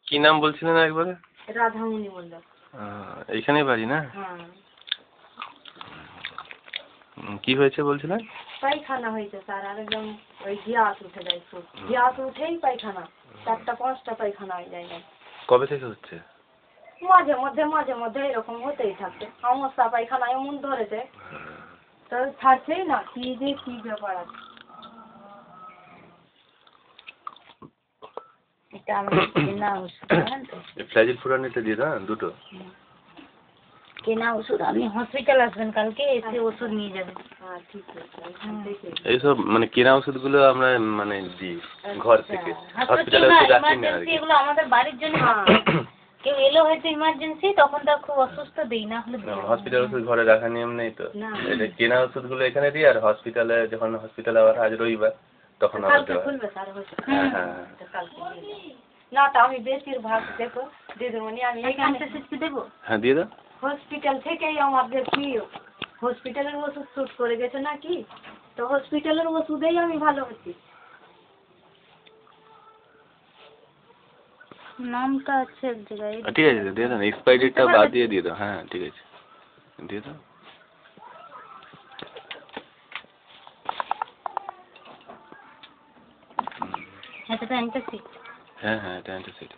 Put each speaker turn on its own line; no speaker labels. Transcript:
কি নাম বলছিলেন একবারে?
রাধামণি মণ্ডল।
এইখানেই বাড়ি না?
হ্যাঁ।
কি হয়েছে বলছিলেন?
পায়খানা হয়েছে স্যার, আর একদম ওই গ্যাস উঠে যায়, গ্যাস উঠেই পায়খানা, 4টা-5টা পায়খানা হয়ে যায় না।
কবে থেকে হচ্ছে?
মাঝে মধ্যে এরকম হতেই থাকে, সমস্যা পায়খানা এমন ধরেছে তো ছাড়ছেই না, কি ব্যাপার আছে। এটা আমি কেনা ওষুধ, জানেন তো?
ফ্ল্যাজিল ফুরানিটা দিয়ে দাও দুটো।
কেনা ওষুধ, আপনি হসপিটাল আসবেন কালকে, এসে ওষুধ নিয়ে যাবেন। হ্যাঁ ঠিক আছে।
এইসব মানে কেনা ওষুধগুলো আমরা মানে দিই ঘর থেকে, হসপিটালে ওষুধ রাখি না আর কি।
এগুলো আমাদের বাড়ির জন্য, কেউ এলো হয়তো ইমার্জেন্সি, তখন তার খুব অসুস্থ দেই, না হলে
হসপিটাল ওষুধ ঘরে রাখার নিয়ম নেই তো। এটা কেনা ওষুধগুলো এখানে দিই, আর হসপিটালে যখন হসপিটালে আবার আজ রবিবার তখন আবার দেওয়া। হ্যাঁ হ্যাঁ
না তা আমি বেশিরভাগ দেখো দিদিমণি, আমি দেবো।
হ্যাঁ দিয়ে দাও।
হসপিটাল থেকেই আমাদের কি হসপিটালের ওষুধ শুট করে গেছে নাকি, তো হসপিটালের ওষুধেই আমি ভালো হচ্ছি। নামটা আছে এক জায়গায়।
ঠিক আছে দিয়ে দাও, এক্সপায়ারি ডেটটা বাদ দিয়ে দাও। হ্যাঁ ঠিক আছে দিয়ে দাও।
এটা অ্যান্টাসিড।
হ্যাঁ এটা অ্যান্টাসিড।